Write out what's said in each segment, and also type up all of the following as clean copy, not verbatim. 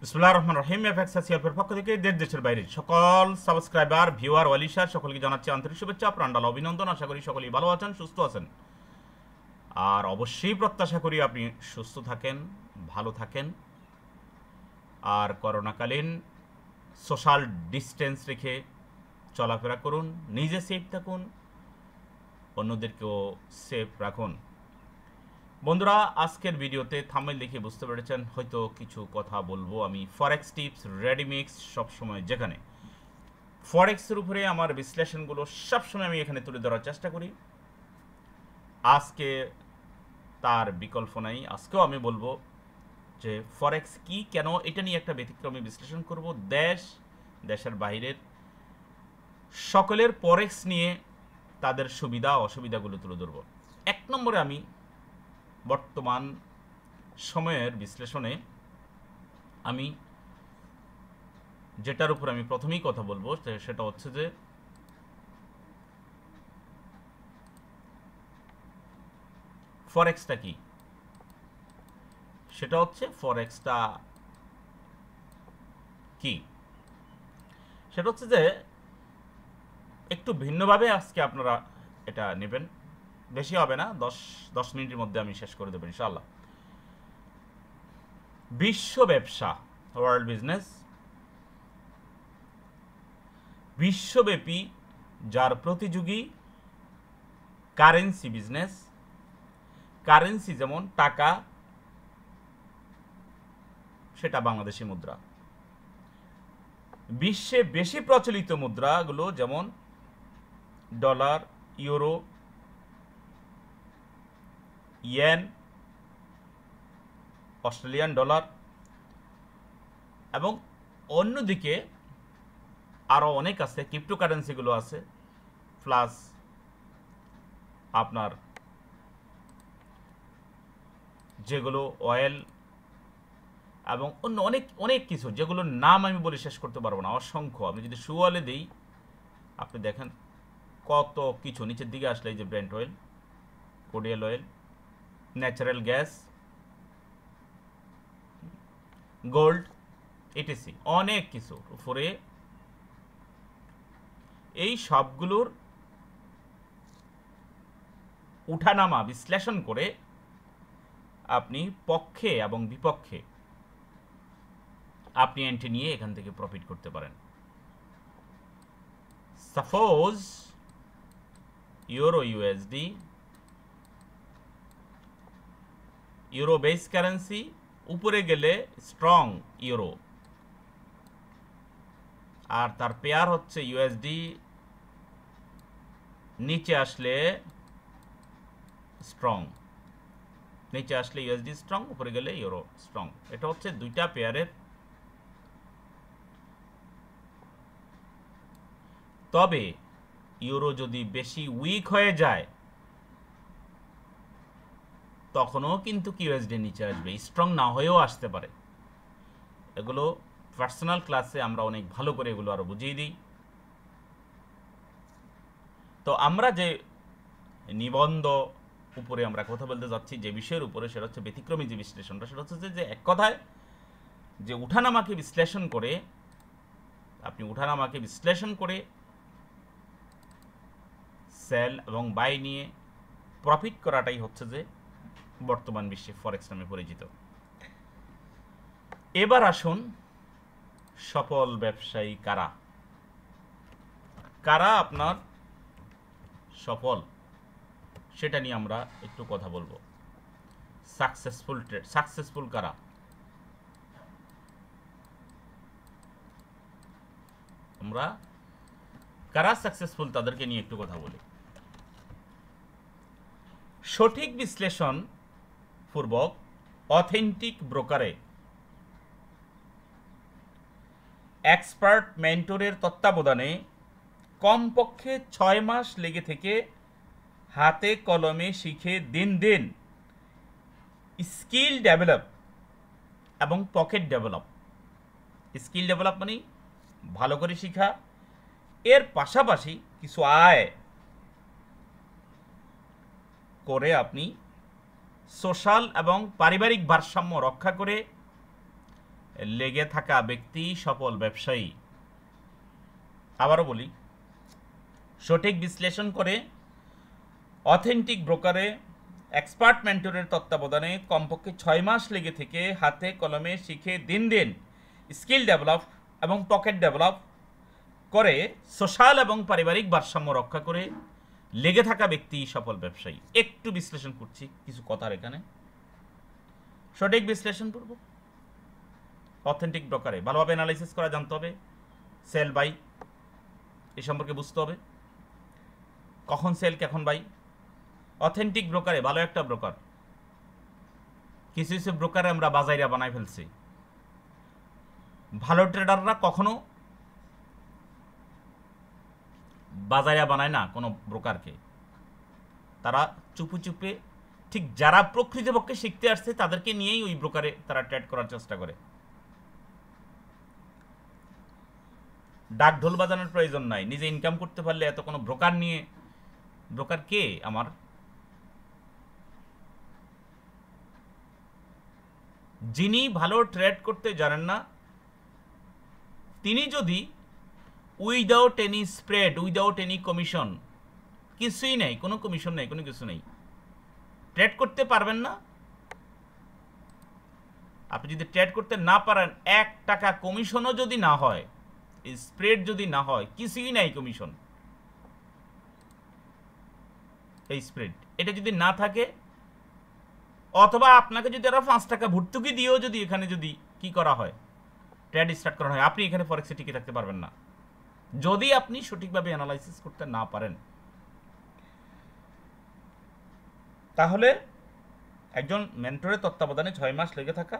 বিসমিল্লাহির রহমানির রহিম। এফএক্স এর পক্ষ থেকে দেশ দেশের বাইরের সকল সাবস্ক্রাইবার, ভিউয়ার, ওয়ালিশার সকলকে জানাচ্ছি আন্তরিক শুভেচ্ছা, প্রাণঢালা অভিনন্দন। আশা করি সকলেই ভালো আছেন, সুস্থ আছেন। আর অবশ্যই প্রত্যাশা করি আপনি সুস্থ থাকেন, ভালো থাকেন। আর করোনাকালীন সোশ্যাল ডিস্টেন্স রেখে চলাফেরা করুন, নিজে সেফ থাকুন, অন্যদেরকেও সেফ রাখুন। বন্ধুরা, আজকের ভিডিওতে থাম্বনেল দেখে বুঝতে পেরেছেন হয়তো কিছু কথা বলবো আমি ফরেক্স টিপস, রেডিমিক্স, সবসময় যেখানে ফরেক্সের উপরে আমার বিশ্লেষণগুলো সবসময় আমি এখানে তুলে ধরার চেষ্টা করি। আজকে তার বিকল্প নাই। আজকেও আমি বলবো যে ফরেক্স কি, কেন, এটা নিয়ে একটা ব্যতিক্রমী বিশ্লেষণ করব। দেশের বাইরের সকলের ফরেক্স নিয়ে তাদের সুবিধা অসুবিধাগুলো তুলে ধরব। এক নম্বরে আমি বর্তমান সময়ের বিশ্লেষণে আমি যেটার উপর আমি প্রথমেই কথা বলবো সেটা হচ্ছে যে ফরেক্সটা কি। সেটা হচ্ছে ফরেক্সটা কি, সেটা হচ্ছে যে একটু ভিন্নভাবে আজকে আপনারা এটা নেবেন। বেশি হবে না, 10 মিনিটের মধ্যে আমি শেষ করে দেবো ইনশাআল্লাহ। বিশ্ব ব্যবসা, ওয়ার্ল্ড বিজনেস, বিশ্বব্যাপী যার প্রতিযোগী কারেন্সি বিজনেস। কারেন্সি যেমন টাকা, সেটা বাংলাদেশি মুদ্রা। বিশ্বে বেশি প্রচলিত মুদ্রাগুলো যেমন dollar, euro, yen, Australian dollar, এবং অন্যদিকে আরও অনেক আছে, ক্রিপ্টোকারেন্সিগুলো আছে, প্লাস আপনার যেগুলো অয়েল এবং অন্য অনেক অনেক কিছু, যেগুলোর নাম আমি বলে শেষ করতে পারবো না, অসংখ্য। আমি যদি সুওয়ালে দিই আপনি দেখেন কত কিছু। নিচের দিকে আসলে এই যে ব্রেন্ট oil, কোডিয়াল oil, natural gas, gold, etc, অনেক কিছু উপরে। এই সবগুলোর উঠানামা বিশ্লেষণ করে আপনি পক্ষে এবং বিপক্ষে আপনি এন্ট্রি নিয়ে এখান থেকে প্রফিট করতে পারেন। Suppose euro USD, euro base currency, উপরে গেলে স্ট্রং ইউরো, আর তার পেয়ার হচ্ছে ইউএসডি, নিচে আসলে স্ট্রং, নিচে আসলে ইউএসডি স্ট্রং, উপরে গেলে ইউরো স্ট্রং। এটা হচ্ছে দুইটা পেয়ারের। তবে ইউরো যদি বেশি উইক হয়ে যায় তখনও কিন্তু ইউএসডি নিচে আসবে, স্ট্রং না হয়েও আসতে পারে। এগুলো পার্সোনাল ক্লাসে আমরা অনেক ভালো করে এগুলো আরো বুঝিয়ে দিই। তো আমরা যে নিবন্ধ উপরে আমরা কথা বলতে যাচ্ছি যে বিষয়ের উপরে, সেটা হচ্ছে ব্যতিক্রমী যে বিশ্লেষণটা। সেটা হচ্ছে যে এক কথায় যে উঠানামাকে বিশ্লেষণ করে, আপনি উঠানামাকে বিশ্লেষণ করে সেল এবং বাই নিয়ে প্রফিট করাটাই হচ্ছে যে বর্তমান বিশ্বে ফরেক্স নামে পরিচিত। এবার আসুন সফল ব্যবসায়ী কারা, কারা আপনার সফল, সেটা নিয়ে আমরা একটু কথা বলবো। সাকসেসফুল কারা? আমরা কারা সাকসেসফুল তাদেরকে নিয়ে একটু কথা বলি। সঠিক বিশ্লেষণ পূর্বক অথেন্টিক ব্রোকারে এক্সপার্ট মেন্টরের তত্ত্বাবধানে কমপক্ষে 6 মাস লেগে থেকে হাতে কলমে শিখে দিন দিন স্কিল ডেভেলপ এবং পকেট ডেভেলপ। স্কিল ডেভেলপ মানে ভালো করে শিখা, এর পাশাপাশি কিছু আয় করে আপনি সোশ্যাল এবং পারিবারিক ভারসাম্য রক্ষা করে লেগে থাকা ব্যক্তি সফল ব্যবসায়ী। আবারও বলি, সঠিক বিশ্লেষণ করে অথেন্টিক ব্রোকারে এক্সপার্ট মেন্টরের তত্ত্বাবধানে কমপক্ষে 6 মাস লেগে থেকে হাতে কলমে শিখে দিন দিন স্কিল ডেভেলপ এবং পকেট ডেভেলপ করে সোশ্যাল এবং পারিবারিক ভারসাম্য রক্ষা করে লেগে থাকা ব্যক্তি সফল ব্যবসায়ী। একটু বিশ্লেষণ করছি কিছু কথার এখানে, সঠিক বিশ্লেষণ করব অথেন্টিক ব্রোকারে। ভালোভাবে অ্যানালাইসিস করা জানতে হবে, সেল বাই এই সম্পর্কে বুঝতে হবে, কখন সেল কখন বাই। অথেন্টিক ব্রোকারে ভালো একটা ব্রোকার, কিছু কিছু ব্রোকারে আমরা বাজাইরা বানাই ফেলছি। ভালো ট্রেডাররা কখনো বাজাইরা বানায় না কোনো ব্রোকারকে, তারা চুপে চুপে ঠিক যারা প্রকৃতপক্ষে শিখতে আসছে তাদেরকে নিয়েই ওই ব্রোকারে তারা ট্রেড করার চেষ্টা করে। ডাক ঢোল বাজানোর প্রয়োজন নাই, নিজে ইনকাম করতে পারলে এত কোনো ব্রোকার নিয়ে, ব্রোকার কে আমার? যিনি ভালো ট্রেড করতে জানেন না তিনি যদি without any spread, without any commission, কিছুই নেই, কোনো কমিশন নেই, কোনো কিছু নেই, ট্রেড করতে পারবেন না। আপনি যদি ট্রেড করতে না পারেন, 1 টাকা কমিশনও যদি না হয়, স্প্রেড যদি না হয়, কিছুই নাই কমিশন, এই স্প্রেড এটা যদি না থাকে, অথবা আপনাকে যদি আরো 5 টাকা ভর্তুকি দিয়েও যদি এখানে যদি কি করা হয়, ট্রেড স্টার্ট করা হয়, আপনি এখানে ফরেক্সে টিকে থাকতে পারবেন না যদি আপনি সঠিকভাবে অ্যানালাইসিস করতে না পারেন। তাহলে একজন মেন্টরের তত্ত্বাবধানে 6 মাস লেগে থাকা,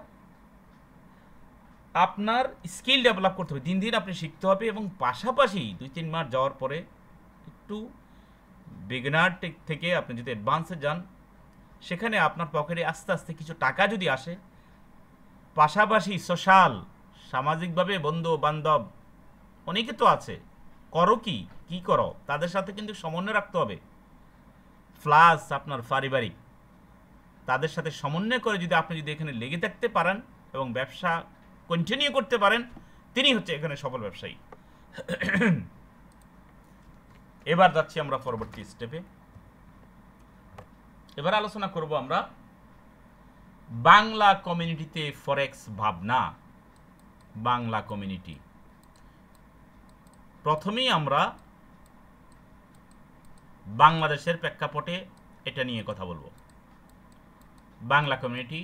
আপনার স্কিল ডেভেলপ করতে হবে, দিন দিন আপনি শিখতে হবে, এবং পাশাপাশি 2-3 মাস যাওয়ার পরে একটু বিগিনার থেকে আপনি যদি অ্যাডভান্সে যান, সেখানে আপনার পকেটে আস্তে আস্তে কিছু টাকা যদি আসে, পাশাপাশি সোশ্যাল, সামাজিকভাবে বন্ধু বান্ধব অনেকে তো আছে, করো কি করো, তাদের সাথে কিন্তু সমন্বয় রাখতে হবে। প্লাস আপনার পারিবারিক, তাদের সাথে সমন্বয় করে যদি আপনি যদি এখানে লেগে থাকতে পারেন এবং ব্যবসা কন্টিনিউ করতে পারেন, তিনি হচ্ছে এখানে সফল ব্যবসায়ী। এবার যাচ্ছি আমরা পরবর্তী স্টেপে। এবার আলোচনা করব আমরা বাংলা কমিউনিটিতে ফরেক্স ভাবনা। বাংলা কমিউনিটি, প্রথমেই আমরা বাংলাদেশের প্রেক্ষাপটে এটা নিয়ে কথা বলবো। বাংলা কমিউনিটি,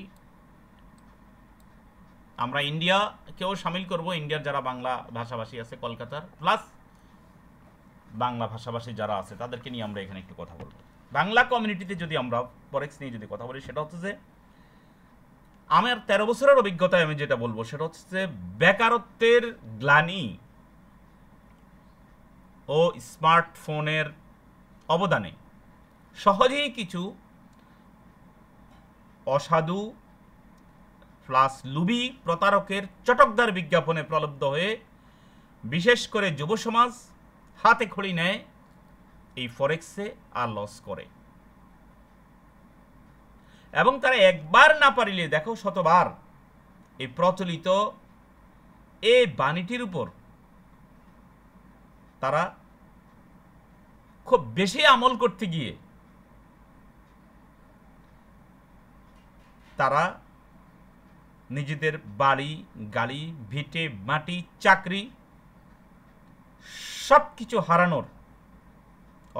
আমরা ইন্ডিয়াকেও সামিল করব, ইন্ডিয়ার যারা বাংলা ভাষাভাষী আছে কলকাতার, প্লাস বাংলা ভাষাভাষী যারা আছে তাদেরকে নিয়ে আমরা এখানে একটু কথা বলবো। বাংলা কমিউনিটিতে যদি আমরা ফরেক্স নিয়ে যদি কথা বলি, সেটা হচ্ছে যে আমার 13 বছরের অভিজ্ঞতায় আমি যেটা বলবো সেটা হচ্ছে যে বেকারত্বের গ্লানি ও স্মার্টফোনের অবদানে সহজেই কিছু অসাধু প্লাস লুবি প্রতারকের চটকদার বিজ্ঞাপনে প্রলুব্ধ হয়ে বিশেষ করে যুব সমাজ হাতে খড়ি নেয় এই ফরেক্সে আর লস করে, এবং তারা একবার না পারিলে দেখো শতবার এই প্রচলিত এই বাণীটির উপর তারা খুব বেশি আমল করতে গিয়ে তারা নিজেদের বাড়ি গাড়ি ভিটে মাটি চাকরি সব কিছু হারানোর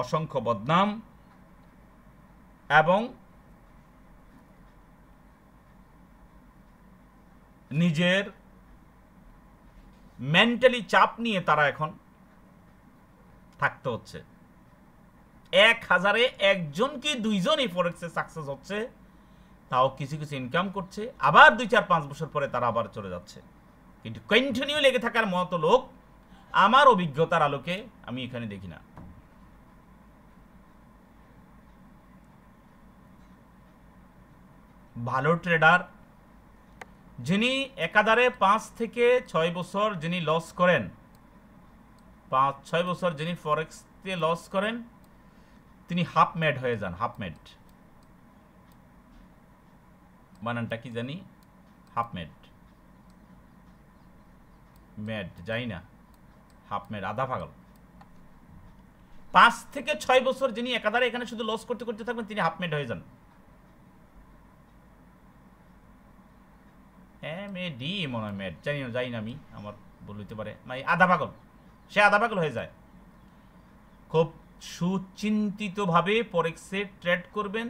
অসংখ্য বদনাম এবং নিজের মেন্টালি চাপ নিয়ে তারা এখন থাকতে হচ্ছে। 1000-এ 1জন কি 2জন এই ফরেক্সে সাকসেস হচ্ছে, তাও কিছু কিছু ইনকাম করছে, আবার 2-4-5 বছর পরে তারা আবার চলে যাচ্ছে। কিন্তু কন্টিনিউ লেগে থাকার মতো লোক আমার অভিজ্ঞতার আলোকে আমি এখানে দেখি না। ভালো ট্রেডার যিনি একাধারে 5 থেকে 6 বছর যিনি লস করেন, 5-6 বছর যিনি ফরেক্সে লস করেন, তিনি হাফ মেড হয়ে যান। হাফ মেড বানানটা কি জানি, হাফ মেড। ম্যাড যাই না, হাফ ম্যাড, আধা পাগল। 5 থেকে 6 বছর যিনি একাধারে এখানে শুধু লস করতে করতে থাকবেন তিনি হাফ ম্যাড হয়ে যান। ডি মনে হয় ম্যাড, জানি না আমি, আমার ভুল হইতে পারে, মানে আধা পাগল, সে আধা পাগল হয়ে যায়। খুব সুচিন্তিতভাবে ফরেক্সে ট্রেড করবেন,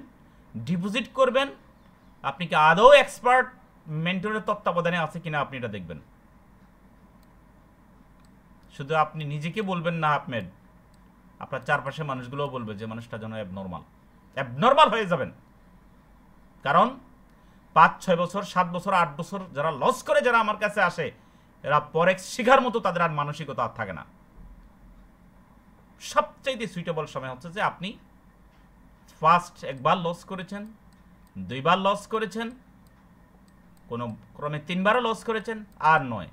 ডিপোজিট করবেন। আপনি কি আদৌ এক্সপার্ট মেন্টরের তত্ত্বাবধানে আছে কিনা আপনি এটা দেখবেন। শুধু আপনি নিজেকে বলবেন না হাফ ম্যাড, আপনার চারপাশে মানুষগুলোও বলবে যে মানুষটা যেন অ্যাবনর্মাল হয়ে যাবেন। কারণ 5-6 বছর, 7 বছর, 8 বছর যারা লস করে যারা আমার কাছে আসে, এরা ফরেক্স শেখার মতো তাদের আর মানসিকতা আর থাকে না। সবচাইতে সুইটেবল সময় হচ্ছে যে আপনি ফার্স্ট একবার লস করেছেন, 2বার লস করেছেন, কোনো ক্রমে 3বারও লস করেছেন, আর নয়।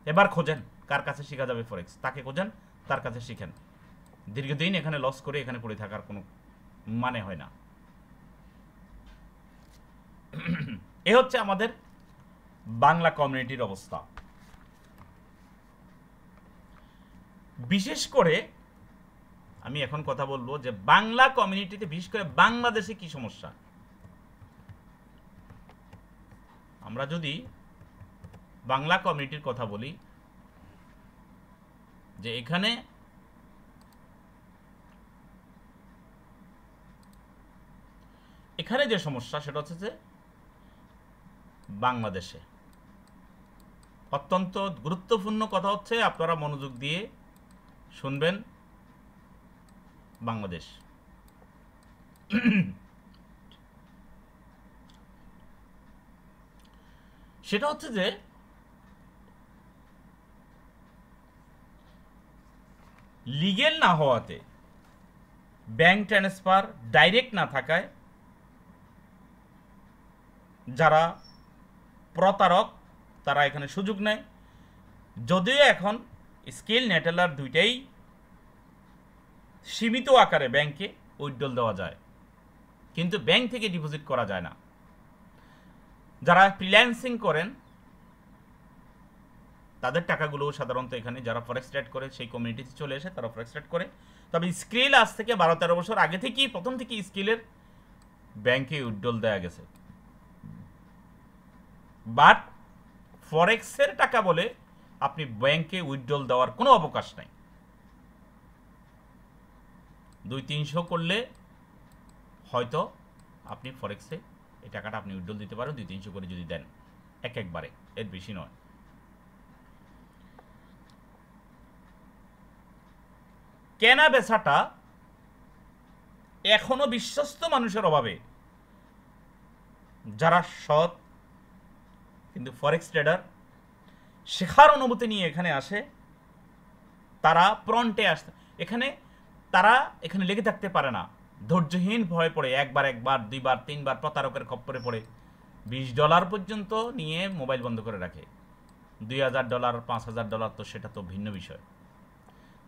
এবার খোঁজেন কার কাছে শেখা যাবে ফরেক্স, তাকে খোঁজেন, তার কাছে শিখেন। দীর্ঘদিন এখানে লস করে এখানে পড়ে থাকার কোনো মানে হয় না। এ হচ্ছে আমাদের বাংলা কমিউনিটির অবস্থা। বিশেষ করে আমি এখন কথা বলবো যে বাংলা কমিউনিটিতে, বিশেষ করে বাংলাদেশে কি সমস্যা। আমরা যদি বাংলা কমিউনিটির কথা বলি, যে এখানে যে সমস্যা সেটা হচ্ছে যে বাংলাদেশে অত্যন্ত গুরুত্বপূর্ণ কথা হচ্ছে, আপনারা মনোযোগ দিয়ে শুনবেন। বাংলাদেশ সেটা হচ্ছে যে লিগেল না হওয়াতে, ব্যাংক ট্রান্সফার ডাইরেক্ট না থাকায় যারা প্রতারক তারা এখানে সুযোগ নেয়। যদিও এখন স্কিল নেটেলার দুইটাই সীমিত আকারে ব্যাংকে উইথড্রল দেওয়া যায়, কিন্তু ব্যাংক থেকে ডিপোজিট করা যায় না। যারা ফ্রিল্যান্সিং করেন তাদের টাকাগুলো সাধারণত এখানে যারা ফরেক্স ট্রেড করে সেই কমিউনিটিতে চলে এসে তারা ফরেক্স ট্রেড করে। তবে স্কিল আজ থেকে 12-13 বছর আগে থেকেই, প্রথম থেকেই স্কিলের ব্যাংকে উইথড্রল দেওয়া গেছে। বাট ফরেক্সের টাকা বলে আপনি ব্যাংকে উইথড্রল দেওয়ার কোনো অবকাশ নাই। 200-300 করলে হয়তো আপনি ফরেক্সে এই টাকাটা আপনি উইথড্রল দিতে পারেন, 200-300 করে যদি দেন একবারে, এর বেশি নয়। কেনা বেচাটা এখনো বিশ্বস্ত মানুষের অভাবে, যারা সৎ কিন্তু ফরেক্স ট্রেডার শেখার অনুমতি নিয়ে এখানে আসে, তারা প্রন্টে আসতে তারা এখানে লেগে থাকতে পারে না। ধৈর্যহীন ভয় পড়ে একবার, 2বার, 3বার প্রতারকের খপ্পরে পড়ে $20 পর্যন্ত নিয়ে মোবাইল বন্ধ করে রাখে। $2000, $5000 তো সেটা তো ভিন্ন বিষয়।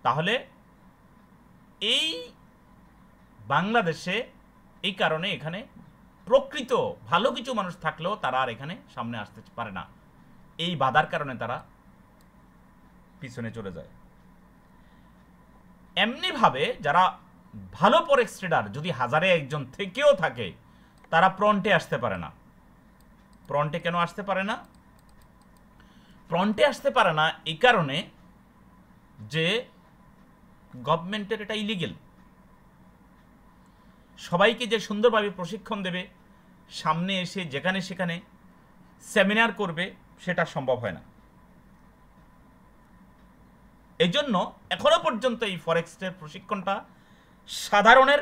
তাহলে এই বাংলাদেশে এই কারণে এখানে প্রকৃত ভালো কিছু মানুষ থাকলেও তারা আর এখানে সামনে আসতে পারে না। এই বাধার কারণে তারা পিছনে চলে যায়। এমনিভাবে যারা ভালো ফরেক্স ট্রেডার যদি 1000-এ একজন থেকেও থাকে, তারা প্রন্টে আসতে পারে না। প্রন্টে কেন আসতে পারে না? প্রন্টে আসতে পারে না এই কারণে যে গভর্নমেন্টের এটা ইলিগেল। সবাইকে যে সুন্দরভাবে প্রশিক্ষণ দেবে, সামনে এসে যেখানে সেখানে সেমিনার করবে, সেটা সম্ভব হয় না। এই জন্য এখনো পর্যন্ত এই ফরেক্সের প্রশিক্ষণটা সাধারণের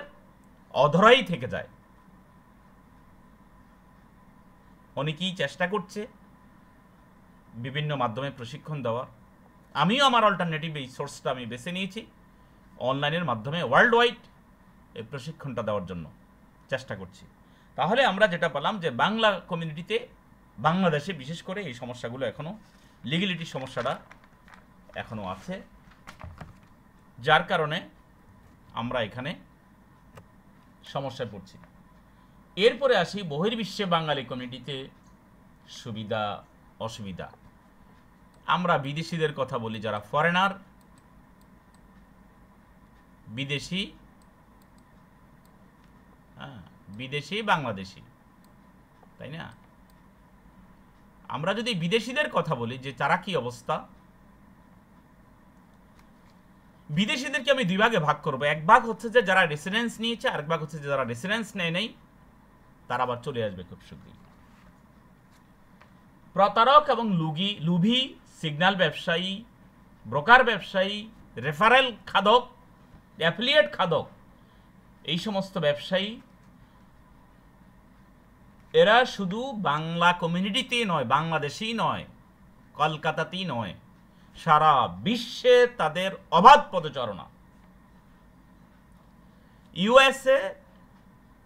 অধরাই থেকে যায়। অনেকেই চেষ্টা করছে বিভিন্ন মাধ্যমে প্রশিক্ষণ দেওয়ার। আমিও আমার অল্টারনেটিভ এই সোর্সটা আমি বেছে নিয়েছি, অনলাইনের মাধ্যমে ওয়ার্ল্ড ওয়াইড এই প্রশিক্ষণটা দেওয়ার জন্য চেষ্টা করছি। তাহলে আমরা যেটা পেলাম যে বাংলা কমিউনিটিতে, বাংলাদেশে বিশেষ করে এই সমস্যাগুলো এখনও, লিগ্যালিটির সমস্যাটা এখনও আছে, যার কারণে আমরা এখানে সমস্যায় পড়ছি। এরপরে আসি বহির্বিশ্বে বাঙালি কমিউনিটিতে সুবিধা অসুবিধা। আমরা বিদেশিদের কথা বলি, যারা ফরেনার, বিদেশি, বিদেশি বাংলাদেশি, তাই না? আমরা যদি বিদেশিদের কথা বলি যে তারা কি অবস্থা, বিদেশিদেরকে আমি দুই ভাগে ভাগ করব। এক ভাগ হচ্ছে যে যারা রেসিডেন্স নিয়েছে, আরেক ভাগ হচ্ছে যে যারা রেসিডেন্স নেয় নেই, তারা আবার চলে আসবে খুব শীঘ্রই। প্রতারক এবং লুভি সিগন্যাল ব্যবসায়ী, ব্রোকার ব্যবসায়ী, রেফারেল খাদক, অ্যাফিলিয়েট খাদক, এই সমস্ত ব্যবসায়ী এরা শুধু বাংলা কমিউনিটিতে নয়, বাংলাদেশেই নয়, কলকাতাতেই নয়, সারা বিশ্বে তাদের অবাধ পদচারণা। ইউএসএ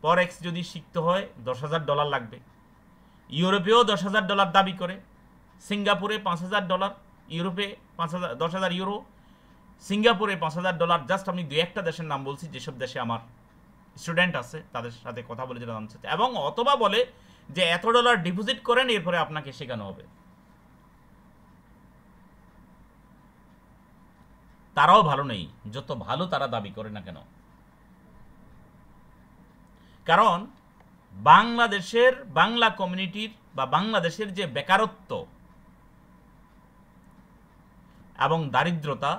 ফরেক্স যদি শিখতে হয় $10,000 লাগবে, ইউরোপেও $10,000 দাবি করে, সিঙ্গাপুরে $5,000, ইউরোপে 10,000 ইউরো, সিঙ্গাপুরে $5,000। জাস্ট আমি দু একটা দেশের নাম বলছি যেসব দেশে আমার স্টুডেন্ট আছে, তাদের সাথে কথা বলে যেটা জানতে, এবং অথবা বলে যে এত ডলার ডিপোজিট করেন, এরপরে আপনাকে শেখানো হবে। তারাও ভালো নেই, যত ভালো তারা দাবি করে না কেন। কারণ বাংলাদেশের, বাংলা কমিউনিটির বা বাংলাদেশের যে বেকারত্ব এবং দারিদ্রতা,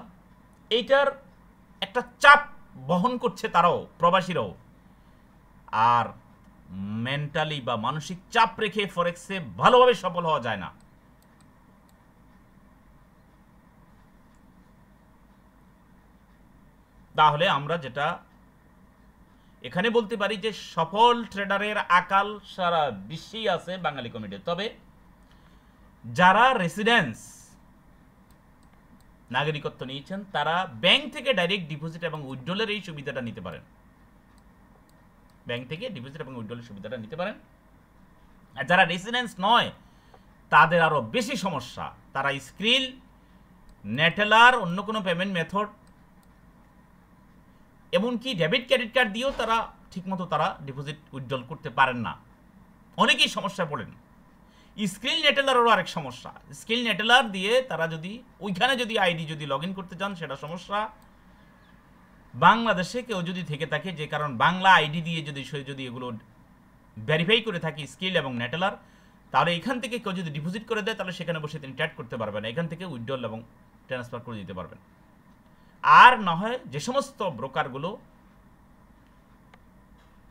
এইটার একটা চাপ বহন করছে তারাও, প্রবাসীরাও। আর মেন্টালি বা মানসিক চাপ রেখে ফরেক্সে ভালোভাবে সফল হওয়া যায় না। তাহলে আমরা যেটা এখানে বলতে পারি যে সফল ট্রেডারের আকাল সারা বিশ্বেই আছে বাঙালি কমিউনিটি। তবে যারা রেসিডেন্স নাগরিকত্ব নিয়েছেন, তারা ব্যাংক থেকে ডাইরেক্ট ডিপোজিট এবং উইথড্রলের এই সুবিধাটা নিতে পারেন। ব্যাংক থেকে ডিপোজিট এবং উইথড্রলের সুবিধাটা নিতে পারেন। আর যারা রেসিডেন্স নয়, তাদের আরো বেশি সমস্যা। তারা স্ক্রিল, নেটেলার, অন্য কোনো পেমেন্ট মেথড, এমনকি ডেবিট ক্রেডিট কার্ড দিয়েও তারা ঠিকমতো তারা ডিপোজিট উইথড্রল করতে পারেন না। অনেকেই সমস্যায় পড়েন। স্কিল নেটেলারেরও আরেক সমস্যা। স্কিল নেটেলার দিয়ে তারা যদি ওইখানে যদি আইডি যদি লগ ইন করতে চান, সেটা সমস্যা। বাংলাদেশে কেউ যদি থেকে থাকে, যে কারণ বাংলা আইডি দিয়ে যদি সে যদি এগুলো ভেরিফাই করে থাকে স্কিল এবং নেটেলার, তাহলে এখান থেকে কেউ যদি ডিপোজিট করে দেয়, তাহলে সেখানে বসে তিনি ট্রেড করতে পারবেন, এখান থেকে উইথড্রল এবং ট্রান্সফার করে দিতে পারবেন। আর না হয় যে সমস্ত ব্রোকারগুলো,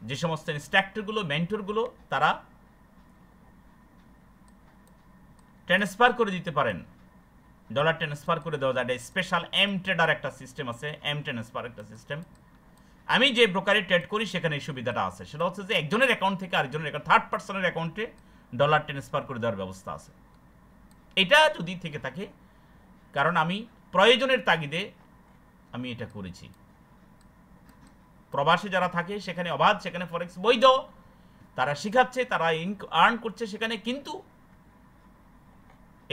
যে সমস্ত ইনস্ট্রাক্টরগুলো, মেন্টরগুলো, তারা ট্রান্সফার করে দিতে পারেন, ডলার ট্রান্সফার করে দেওয়া যায়। স্পেশাল এম ট্রেডার একটা সিস্টেম আছে, এম ট্রান্সফার একটা সিস্টেম। আমি যে ব্রোকারে ট্রেড করি সেখানে এই সুবিধাটা আছে। সেটা হচ্ছে যে একজনের অ্যাকাউন্ট থেকে আরেকজনের অ্যাকাউন্ট, থার্ড পার্সনের অ্যাকাউন্টে ডলার ট্রান্সফার করে দেওয়ার ব্যবস্থা আছে। এটা যদি থেকে থাকে, কারণ আমি প্রয়োজনের তাগিদে আমি এটা করেছি। প্রবাসী যারা থাকে সেখানে অবাধ, সেখানে ফরেক্স বৈধ, তারা শিখাচ্ছে, তারা আর্ন করছে সেখানে, কিন্তু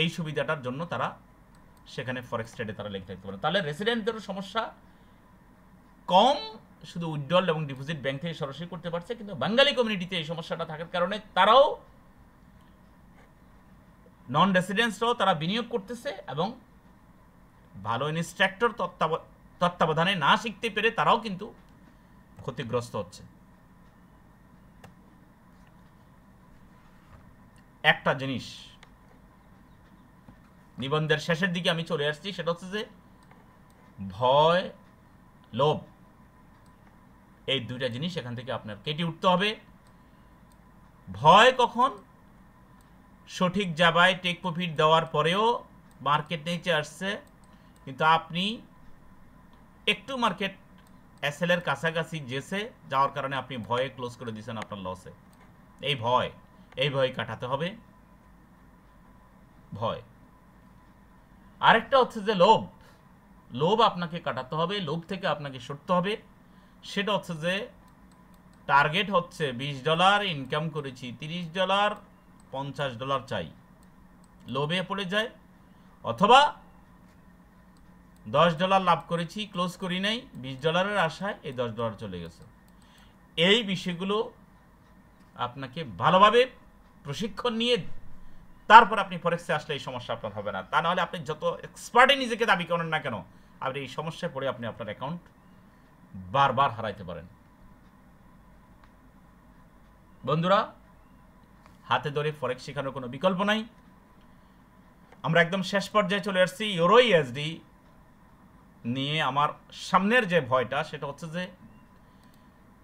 এই সুবিধাটার জন্য তারা সেখানে ফরেক্স ট্রেডে তারা লেগে থাকতে পারে। তাহলে রেসিডেন্টদেরও সমস্যা কম, শুধু উইথড্রল এবং ডিপোজিট ব্যাংক থেকে সরাসরি করতে পারছে। কিন্তু বাঙালি কমিউনিটিতে এই সমস্যাটা থাকার কারণে তারাও, নন রেসিডেন্টসরাও তারা বিনিয়োগ করতেছে এবং ভালো ইনস্ট্রাক্টর তত্ত্বাবধানে না শিখতে পেরে তারাও কিন্তু ক্ষতিগ্রস্ত হচ্ছে। একটা জিনিস নিবন্ধের শেষের দিকে আমি চলে আসছি, সেটা হচ্ছে যে ভয়, লোভ, এই দুইটা জিনিস এখান থেকে আপনার কেটে উঠতে হবে। ভয় কখন? সঠিক জায়গায় টেক প্রফিট দেওয়ার পরেও মার্কেট নিচে আসছে, কিন্তু আপনি একটু মার্কেট এসএল এর কাছাকাছি যেছে যাওয়ার কারণে আপনি ভয়ে ক্লোজ করে দিয়েছেন আপনার লসে। এই ভয় কাটাতে হবে। ভয়। আরেকটা হচ্ছে যে লোভ আপনাকে কাটাতে হবে, লোভ থেকে আপনাকে সরতে হবে। সেটা হচ্ছে যে টার্গেট হচ্ছে $20, ইনকাম করেছি $30, $50 চাই, লোভে পড়ে যায়। অথবা $10 লাভ করেছি, ক্লোজ করি নাই, $20 আশায় এই $10 চলে গেছে। এই বিষয়গুলো আপনাকে ভালোভাবে প্রশিক্ষণ নিয়ে তারপর আপনি ফরেক্সে আসলে এই সমস্যা আপনার হবে না। তা নাহলে আপনি যত এক্সপার্টই নিজেকে দাবি করেন না কেন, আপনি এই সমস্যায় পড়ে আপনি আপনার অ্যাকাউন্ট বারবার হারাইতে পারেন। বন্ধুরা, হাতে ধরে ফরেক্স শেখানোর কোনো বিকল্প নাই। আমরা একদম শেষ পর্যায়ে চলে আসছি। ইউরো ইউএসডি নিয়ে আমার সামনের যে ভয়টা সেটা হচ্ছে যে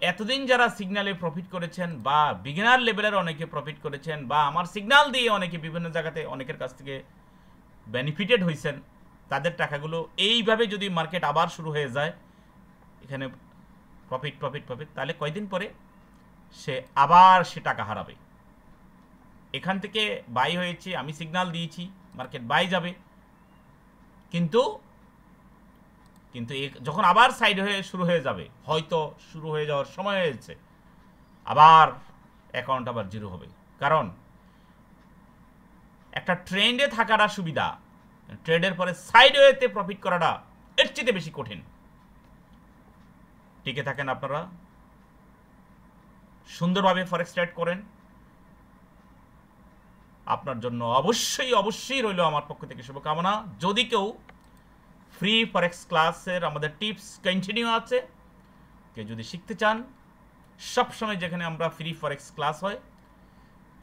এতদিন যারা সিগন্যালে প্রফিট করেছেন বা বিগিনার লেভেলের অনেকে প্রফিট করেছেন বা আমার সিগন্যাল দিয়ে অনেকে বিভিন্ন জায়গাতে অনেকের কাছ থেকে বেনিফিটেড হয়েছেন, তাদের টাকাগুলো এইভাবে যদি মার্কেট আবার শুরু হয়ে যায়, এখানে প্রফিট প্রফিট প্রফিট, তাহলে কয়দিন পরে সে আবার সে টাকা হারাবে। এখান থেকে বাই হয়েছে, আমি সিগন্যাল দিয়েছি মার্কেট বাই যাবে, কিন্তু যখন আবার সাইড হয়ে শুরু হয়ে যাবে, হয়তো শুরু হয়ে যাওয়ার সময় হয়েছে, আবার অ্যাকাউন্ট আবার জিরো হবে। কারণ একটা ট্রেন্ডে থাকাটা সুবিধা, ট্রেডের পরে সাইড ওয়েতে প্রফিট করাটা এর চেয়ে বেশি কঠিন। টিকে থাকেন আপনারা, সুন্দরভাবে ফরেক্স ট্রেড করেন। আপনার জন্য অবশ্যই অবশ্যই রইল আমার পক্ষ থেকে শুভকামনা। যদি কেউ ফ্রি ফরেক্স ক্লাসের আমাদের টিপস কন্টিনিউ আছে, কেউ যদি শিখতে চান, সবসময় যেখানে আমরা ফ্রি ফরেক্স ক্লাস হয়,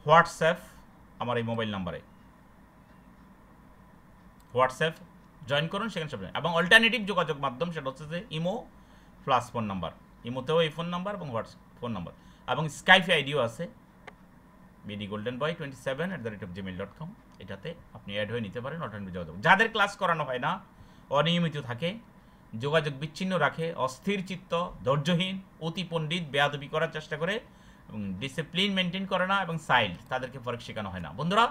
হোয়াটসঅ্যাপ আমার এই মোবাইল নাম্বারে হোয়াটসঅ্যাপ জয়েন করুন, সেখানে সব। এবং অল্টারনেটিভ যোগাযোগ মাধ্যম সেটা হচ্ছে যে ইমো প্লাস ফোন নাম্বার, ইমোতেও এই ফোন নাম্বার এবং হোয়াটসঅ্যাপ ফোন নাম্বার, এবং স্কাইপে আইডিও আছে bdgoldenboy27@gmail.com। এটাতে আপনি অ্যাড হয়ে নিতে পারেন অল্টারনেটিভ যোগাযোগ। যাদের ক্লাস করানো হয় না, অনিয়মিত থাকে, যোগাযোগ বিচ্ছিন্ন রাখে, অস্থির চিত্ত, ধৈর্যহীন, অতি পণ্ডিত, বেয়াদবি করার চেষ্টা করে এবং ডিসিপ্লিন মেনটেন করে না এবং সাইল্ড, তাদেরকে ফরেক্স শেখানো হয় না। বন্ধুরা,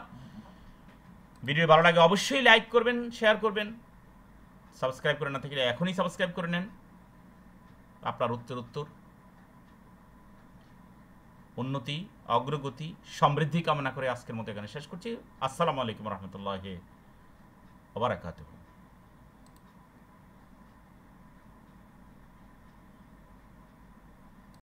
ভিডিও ভালো লাগে অবশ্যই লাইক করবেন, শেয়ার করবেন, সাবস্ক্রাইব করে না থাকলে এখনই সাবস্ক্রাইব করে নেন। আপনার উত্তর উন্নতি, অগ্রগতি, সমৃদ্ধি কামনা করে আজকের মতো এখানে শেষ করছি। আসসালামু আলাইকুম রহমতুল্লাহি ওয়া বারাকাতুহু।